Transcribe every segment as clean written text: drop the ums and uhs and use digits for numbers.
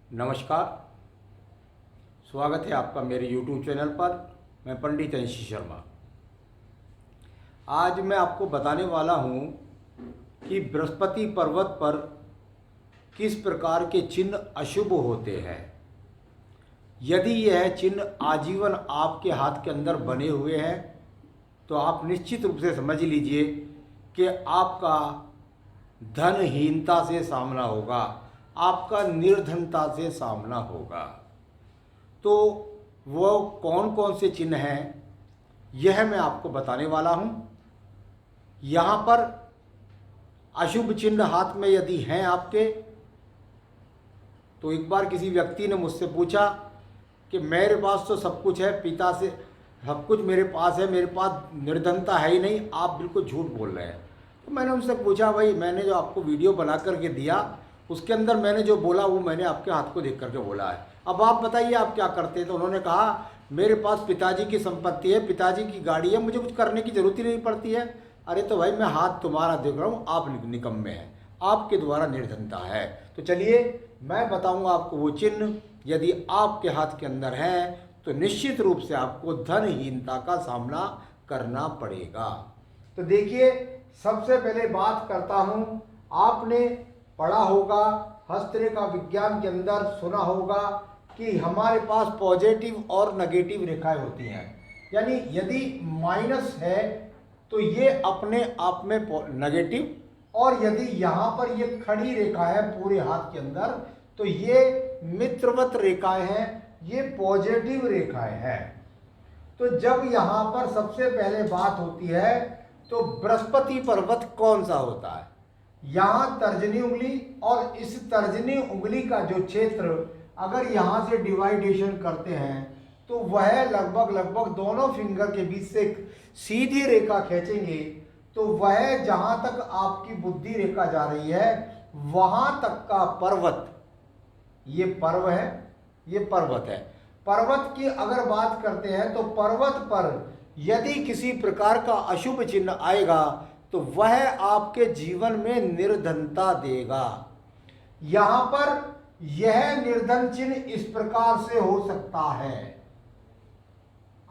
नमस्कार। स्वागत है आपका मेरे YouTube चैनल पर। मैं पंडित अंशी शर्मा। आज मैं आपको बताने वाला हूँ कि बृहस्पति पर्वत पर किस प्रकार के चिन्ह अशुभ होते हैं। यदि यह चिन्ह आजीवन आपके हाथ के अंदर बने हुए हैं तो आप निश्चित रूप से समझ लीजिए कि आपका धनहीनता से सामना होगा, आपका निर्धनता से सामना होगा। तो वो कौन कौन से चिन्ह हैं यह मैं आपको बताने वाला हूँ। यहाँ पर अशुभ चिन्ह हाथ में यदि हैं आपके, तो एक बार किसी व्यक्ति ने मुझसे पूछा कि मेरे पास तो सब कुछ है, पिता से सब कुछ मेरे पास है, मेरे पास निर्धनता है ही नहीं, आप बिल्कुल झूठ बोल रहे हैं। तो मैंने उनसे पूछा, भाई मैंने जो आपको वीडियो बना करके दिया उसके अंदर मैंने जो बोला वो मैंने आपके हाथ को देख करके बोला है, अब आप बताइए आप क्या करते हैं। तो उन्होंने कहा मेरे पास पिताजी की संपत्ति है, पिताजी की गाड़ी है, मुझे कुछ करने की ज़रूरत ही नहीं पड़ती है। अरे तो भाई मैं हाथ तुम्हारा देख रहा हूँ, आप निकम्मे हैं, आपके द्वारा निर्धनता है। तो चलिए मैं बताऊँगा आपको वो चिन्ह, यदि आपके हाथ के अंदर हैं तो निश्चित रूप से आपको धनहीनता का सामना करना पड़ेगा। तो देखिए, सबसे पहले बात करता हूँ, आपने पढ़ा होगा हस्तरेखा विज्ञान के अंदर, सुना होगा कि हमारे पास पॉजिटिव और नेगेटिव रेखाएं होती हैं। यानी यदि माइनस है तो ये अपने आप में नेगेटिव, और यदि यहाँ पर ये खड़ी रेखा है पूरे हाथ के अंदर तो ये मित्रवत रेखाएं हैं, ये पॉजिटिव रेखाएं हैं। तो जब यहाँ पर सबसे पहले बात होती है तो बृहस्पति पर्वत कौन सा होता है, यहाँ तर्जनी उंगली और इस तर्जनी उंगली का जो क्षेत्र अगर यहाँ से डिवाइडेशन करते हैं तो वह लगभग दोनों फिंगर के बीच से सीधी रेखा खींचेंगे तो वह जहाँ तक आपकी बुद्धि रेखा जा रही है वहाँ तक का पर्वत, ये पर्व है, ये पर्वत है। पर्वत की अगर बात करते हैं तो पर्वत पर यदि किसी प्रकार का अशुभ चिन्ह आएगा तो वह आपके जीवन में निर्धनता देगा। यहां पर यह निर्धन चिन्ह इस प्रकार से हो सकता है,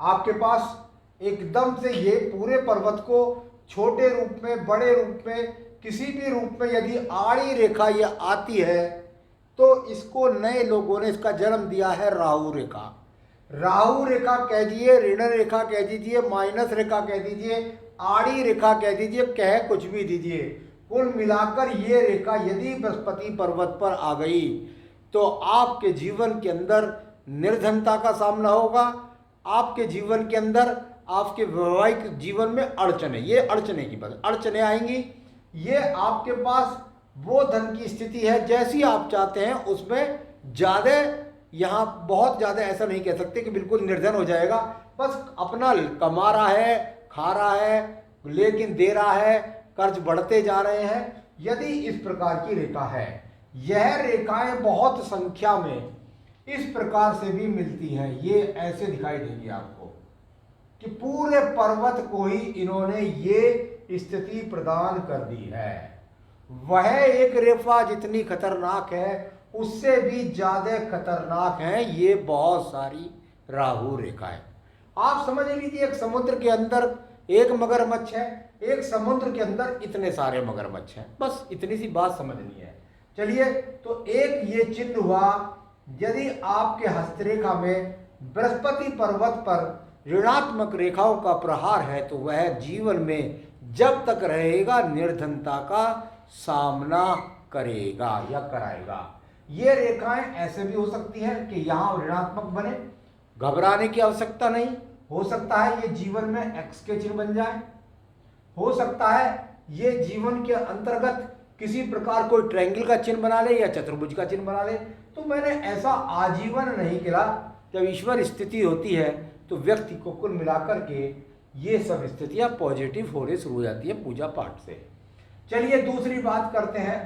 आपके पास एकदम से ये पूरे पर्वत को छोटे रूप में, बड़े रूप में, किसी भी रूप में यदि आड़ी रेखा ये आती है तो इसको नए लोगों ने इसका जन्म दिया है राहु रेखा। राहु रेखा कह दीजिए, ऋण रेखा कह दीजिए, माइनस रेखा कह दीजिए, आड़ी रेखा कह दीजिए, कह कुछ भी दीजिए, कुल मिलाकर ये रेखा यदि बृहस्पति पर्वत पर आ गई तो आपके जीवन के अंदर निर्धनता का सामना होगा। आपके जीवन के अंदर आपके वैवाहिक जीवन में अड़चने, ये अड़चने की बात, अड़चने आएंगी। ये आपके पास वो धन की स्थिति है जैसी आप चाहते हैं उसमें ज़्यादा, यहाँ बहुत ज़्यादा ऐसा नहीं कह सकते कि बिल्कुल निर्धन हो जाएगा, बस अपना कमा रहा है, खा रहा है, लेकिन दे रहा है, कर्ज बढ़ते जा रहे हैं। यदि इस प्रकार की रेखा है, यह रेखाएं बहुत संख्या में इस प्रकार से भी मिलती हैं, ये ऐसे दिखाई देंगी आपको कि पूरे पर्वत को ही इन्होंने ये स्थिति प्रदान कर दी है। वह एक रेखा जितनी खतरनाक है उससे भी ज्यादा खतरनाक है ये बहुत सारी राहु रेखाएं। आप समझ लीजिए एक समुद्र के अंदर एक मगरमच्छ है, एक समुद्र के अंदर इतने सारे मगरमच्छ हैं, बस इतनी सी बात समझनी है। चलिए, तो एक ये चिन्ह हुआ, यदि आपके हस्तरेखा में बृहस्पति पर्वत पर ऋणात्मक रेखाओं का प्रहार है तो वह जीवन में जब तक रहेगा निर्धनता का सामना करेगा या कराएगा। ये रेखाएं ऐसे भी हो सकती हैं कि यहाँ ऋणात्मक बने, घबराने की आवश्यकता नहीं, हो सकता है ये जीवन में एक्स के चिन्ह बन जाए, हो सकता है ये जीवन के अंतर्गत किसी प्रकार कोई ट्रायंगल का चिन्ह बना ले या चतुर्भुज का चिन्ह बना ले। तो मैंने ऐसा आजीवन नहीं किया, जब ईश्वर स्थिति होती है तो व्यक्ति को कुल मिलाकर के ये सब स्थितियां पॉजिटिव होने शुरू हो जाती है पूजा पाठ से। चलिए दूसरी बात करते हैं,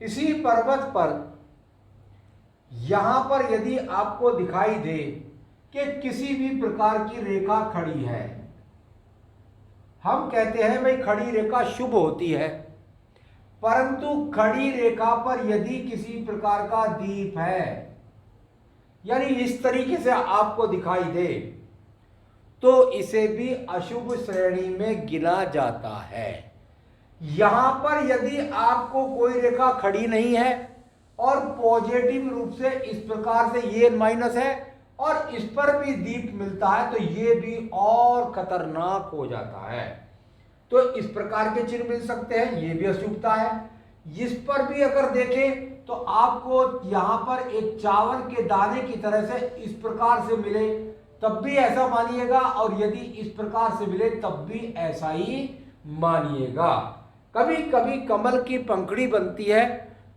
इसी पर्वत पर यहां पर यदि आपको दिखाई दे कि किसी भी प्रकार की रेखा खड़ी है, हम कहते हैं भाई खड़ी रेखा शुभ होती है, परंतु खड़ी रेखा पर यदि किसी प्रकार का दीप है यानी इस तरीके से आपको दिखाई दे, तो इसे भी अशुभ श्रेणी में गिना जाता है। यहां पर यदि आपको कोई रेखा खड़ी नहीं है और पॉजिटिव रूप से इस प्रकार से ये माइनस है और इस पर भी दीप मिलता है, तो ये भी और खतरनाक हो जाता है। तो इस प्रकार के चिन्ह मिल सकते हैं, ये भी अशुभता है। इस पर भी अगर देखें तो आपको यहां पर एक चावल के दाने की तरह से इस प्रकार से मिले तब भी ऐसा मानिएगा, और यदि इस प्रकार से मिले तब भी ऐसा ही मानिएगा। कभी कभी कमल की पंखड़ी बनती है,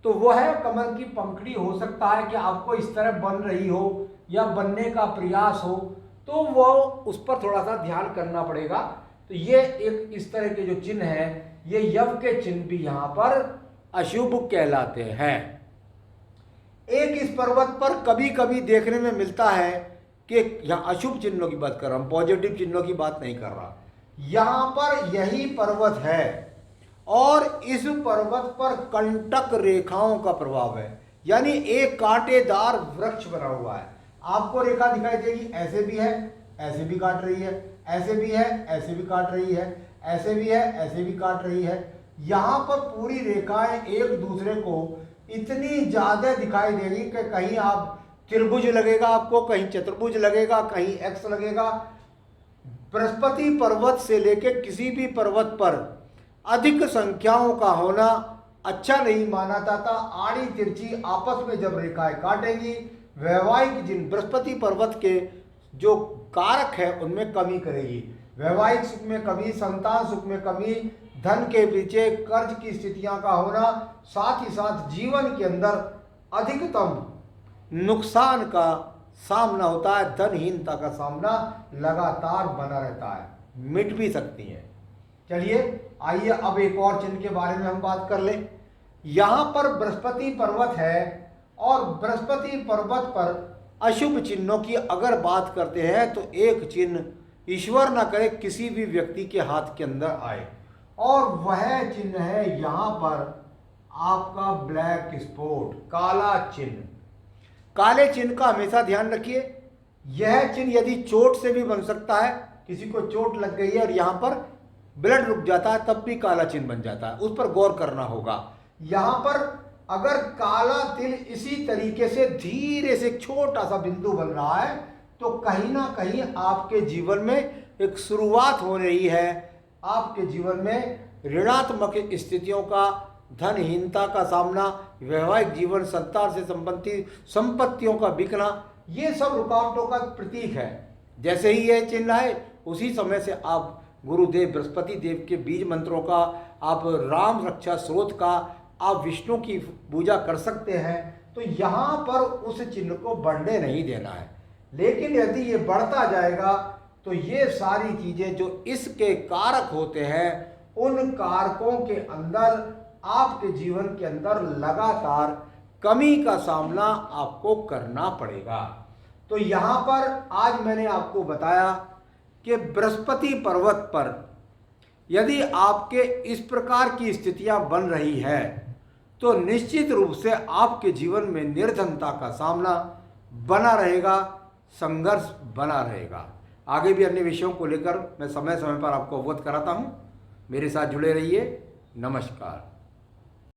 तो वह कमल की पंखड़ी हो सकता है कि आपको इस तरह बन रही हो या बनने का प्रयास हो, तो वो उस पर थोड़ा सा ध्यान करना पड़ेगा। तो ये एक इस तरह के जो चिन्ह है, ये यव के चिन्ह भी यहां पर अशुभ कहलाते हैं। एक इस पर्वत पर कभी कभी देखने में मिलता है कि यहां अशुभ चिन्हों की बात कर रहा हूं, पॉजिटिव चिन्हों की बात नहीं कर रहा। यहां पर यही पर्वत है और इस पर्वत पर कंटक रेखाओं का प्रभाव है, यानी एक कांटेदार वृक्ष बना हुआ है। आपको रेखा दिखाई देगी, ऐसे भी है, ऐसे भी काट रही है, ऐसे भी है, ऐसे भी काट रही है, ऐसे भी है, ऐसे भी काट रही है। यहां पर पूरी रेखाएं एक दूसरे को इतनी ज्यादा दिखाई देगी कि कहीं आप त्रिभुज लगेगा आपको, कहीं चतुर्भुज लगेगा, कहीं एक्स लगेगा। बृहस्पति पर्वत से लेकर किसी भी पर्वत पर अधिक संख्याओं का होना अच्छा नहीं माना जाता। आड़ी तिरछी आपस में जब रेखाएं काटेंगी, वैवाहिक जिन बृहस्पति पर्वत के जो कारक है उनमें कमी करेगी। वैवाहिक सुख में कमी, संतान सुख में कमी, धन के पीछे कर्ज की स्थितियां का होना, साथ ही साथ जीवन के अंदर अधिकतम नुकसान का सामना होता है। धनहीनता का सामना लगातार बना रहता है, मिट भी सकती है। चलिए आइए अब एक और चिन्ह के बारे में हम बात कर लें। यहां पर बृहस्पति पर्वत है और बृहस्पति पर्वत पर अशुभ चिन्हों की अगर बात करते हैं तो एक चिन्ह ईश्वर न करे किसी भी व्यक्ति के हाथ के अंदर आए, और वह चिन्ह है यहां पर आपका ब्लैक स्पॉट, काला चिन्ह। काले चिन्ह का हमेशा ध्यान रखिए। यह चिन्ह यदि चोट से भी बन सकता है, किसी को चोट लग गई है और यहां पर ब्लड रुक जाता है तब भी काला चिन्ह बन जाता है, उस पर गौर करना होगा। यहां पर अगर काला तिल इसी तरीके से धीरे से एक छोटा सा बिंदु बन रहा है, तो कहीं ना कहीं आपके जीवन में एक शुरुआत हो रही है। आपके जीवन में ऋणात्मक स्थितियों का, धनहीनता का सामना, वैवाहिक जीवन, संतान से संबंधित संपत्तियों का बिकना, ये सब रुकावटों का प्रतीक है। जैसे ही यह चिन्ह है उसी समय से आप गुरुदेव बृहस्पति देव के बीज मंत्रों का, आप राम रक्षा स्रोत का, आप विष्णु की पूजा कर सकते हैं। तो यहाँ पर उस चिन्ह को बढ़ने नहीं देना है। लेकिन यदि ये बढ़ता जाएगा तो ये सारी चीजें जो इसके कारक होते हैं, उन कारकों के अंदर आपके जीवन के अंदर लगातार कमी का सामना आपको करना पड़ेगा। तो यहाँ पर आज मैंने आपको बताया कि बृहस्पति पर्वत पर यदि आपके इस प्रकार की स्थितियां बन रही है तो निश्चित रूप से आपके जीवन में निर्धनता का सामना बना रहेगा, संघर्ष बना रहेगा। आगे भी अन्य विषयों को लेकर मैं समय समय पर आपको अवगत कराता हूँ। मेरे साथ जुड़े रहिए। नमस्कार।